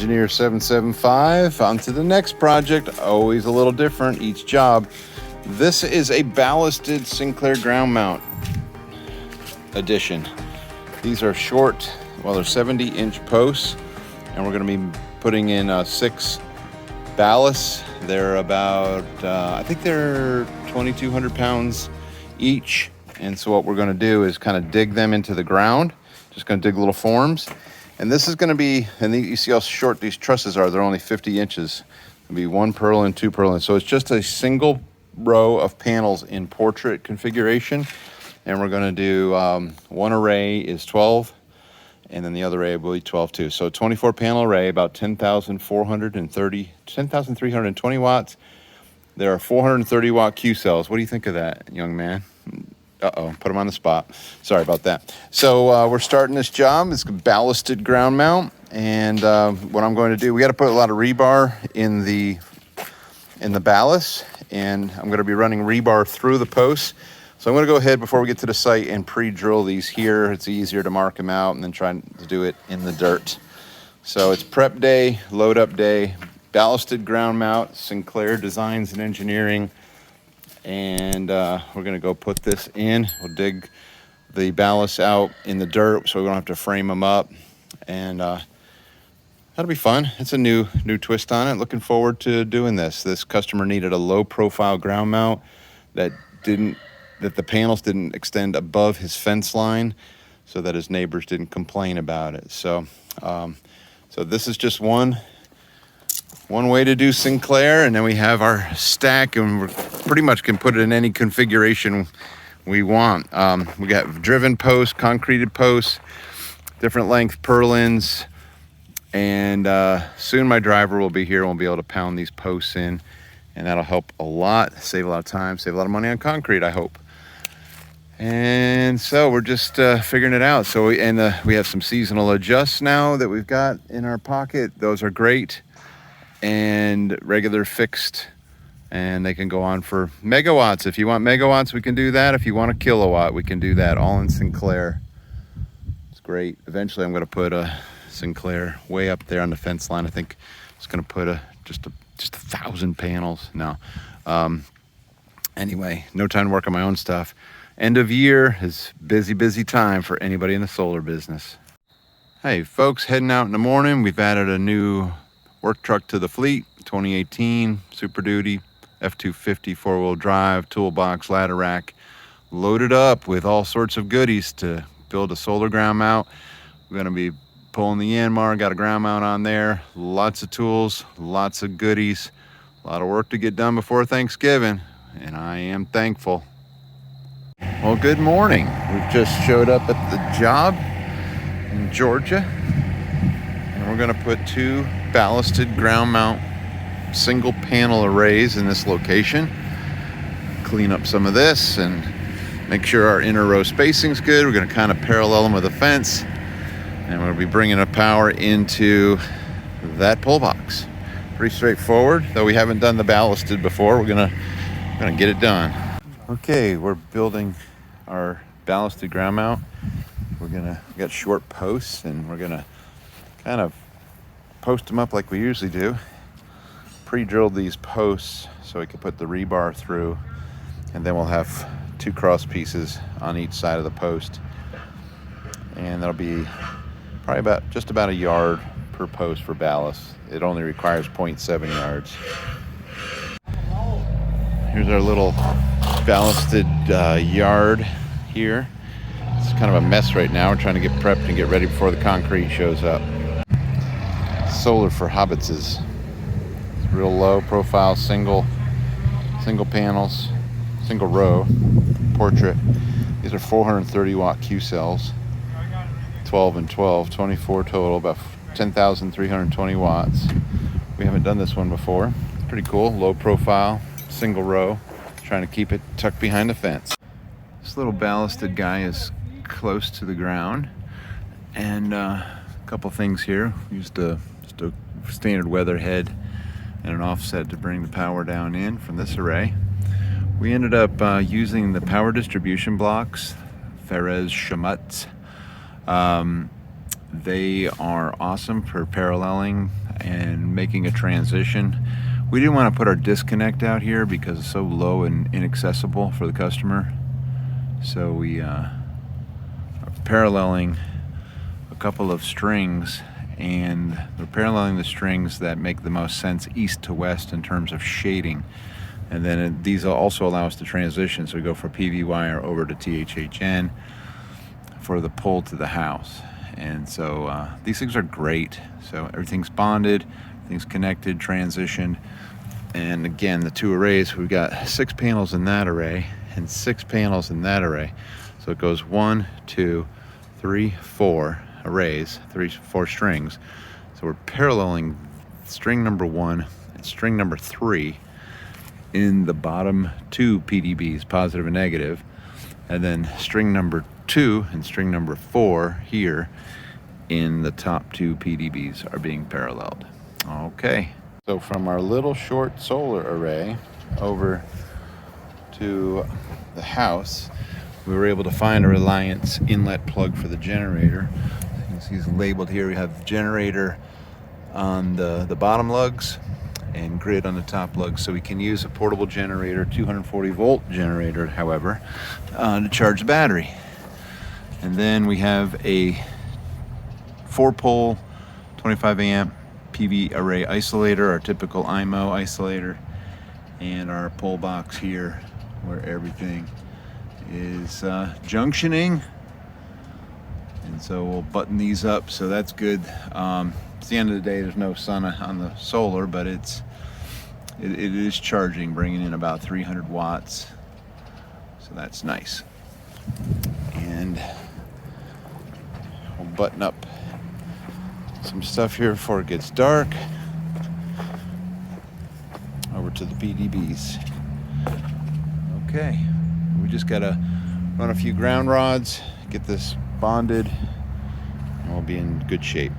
Engineer 775. On to the next project, always a little different each job. This is a ballasted Sinclair ground mount edition. These are short, well, they're 70-inch posts, and we're going to be putting in 6 ballasts. They're about, I think they're 2,200 pounds each. And so what we're going to do is kind of dig them into the ground. Just going to dig little forms. And this is going to be, and you see how short these trusses are. They're only 50 inches. It'll be 1 purlin, 2 purlin. So it's just a single row of panels in portrait configuration. And we're going to do one array is 12, and then the other array will be 12 too. So 24 panel array, about 10,320 watts. There are 430 watt Q cells. What do you think of that, young man? Uh-oh, put him on the spot. Sorry about that. So we're starting this job. It's a ballasted ground mount. And what I'm going to do, we got to put a lot of rebar in the ballast. And I'm going to be running rebar through the posts. So I'm going to go ahead before we get to the site and pre-drill these here. It's easier to mark them out and then try to do it in the dirt. So it's prep day, load up day, ballasted ground mount, Sinclair Designs and Engineering. And we're going to go put this in. We'll dig the ballast out in the dirt so we don't have to frame them up. And that'll be fun. It's a new twist on it. Looking forward to doing this. This customer needed a low profile ground mount that the panels didn't extend above his fence line so that his neighbors didn't complain about it. So so this is just one way to do Sinclair, and then we have our stack, and we pretty much can put it in any configuration we want. We got driven posts, concreted posts, different length purlins, and soon my driver will be here and we'll be able to pound these posts in, and that'll help a lot, save a lot of time, save a lot of money on concrete, I hope. And so we're just figuring it out. So we have some seasonal adjusts now that we've got in our pocket. Those are great. And regular fixed, and they can go on for megawatts. If you want megawatts, we can do that. If you want a kilowatt, we can do that, all in Sinclair. It's great. Eventually I'm going to put a Sinclair way up there on the fence line. I think it's going to put just 1,000 panels. No. Anyway, no time to work on my own stuff. End of year is busy time for anybody in the solar business. Hey folks, heading out in the morning. We've added a new work truck to the fleet, 2018 Super Duty F250 4-wheel drive, toolbox, ladder rack, loaded up with all sorts of goodies to build a solar ground mount. We're going to be pulling the Yanmar, got a ground mount on there, lots of tools, lots of goodies, a lot of work to get done before Thanksgiving, and I am thankful. Well, good morning. We've just showed up at the job in Georgia. We're going to put 2 ballasted ground mount single panel arrays in this location. Clean up some of this and make sure our inner row spacing's good. We're going to kind of parallel them with a fence, and we'll be bringing a power into that pull box. Pretty straightforward, though we haven't done the ballasted before. We're going to get it done. Okay, we're building our ballasted ground mount. We got short posts, and we're going to kind of post them up like we usually do. Pre-drilled these posts so we can put the rebar through, and then we'll have 2 cross pieces on each side of the post, and that'll be probably just about a yard per post for ballast. It only requires 0.7 yards. Here's our little ballasted yard here. It's kind of a mess right now. We're trying to get prepped and get ready before the concrete shows up. Solar for hobbitses. It's real low profile, single panels, single row, portrait. These are 430 watt Q cells, 12 and 12, 24 total, about 10,320 watts. We haven't done this one before. It's pretty cool, low profile, single row, trying to keep it tucked behind the fence. This little ballasted guy is close to the ground, and a couple things here. We used just a standard weather head and an offset to bring the power down in from this array. We ended up using the power distribution blocks, Ferez Shamuts. They are awesome for paralleling and making a transition. We didn't want to put our disconnect out here because it's so low and inaccessible for the customer. So we are paralleling a couple of strings, and we're paralleling the strings that make the most sense east to west in terms of shading. And then these also allow us to transition. So we go from PV wire over to THHN for the pull to the house. And so these things are great. So everything's bonded, everything's connected, transitioned. And again, the two arrays, we've got 6 panels in that array and 6 panels in that array. So it goes 1, 2, 3, 4 arrays, 4 strings. So we're paralleling string number 1 and string number 3 in the bottom 2 PDBs, positive and negative, and then string number 2 and string number 4 here in the top 2 PDBs are being paralleled. Okay, so from our little short solar array over to the house, we were able to find a Reliance inlet plug for the generator. You can see it's labeled here. We have the generator on the bottom lugs and grid on the top lugs, so we can use a portable generator, 240 volt generator, however, to charge the battery. And then we have a 4-pole 25 amp PV array isolator, our typical IMO isolator, and our pole box here where everything is junctioning. And so we'll button these up, so that's good. At the end of the day, there's no sun on the solar, but it is charging, bringing in about 300 watts. So that's nice. And we'll button up some stuff here before it gets dark. Over to the PDBs. Okay, we just gotta run a few ground rods, get this bonded, and we'll be in good shape.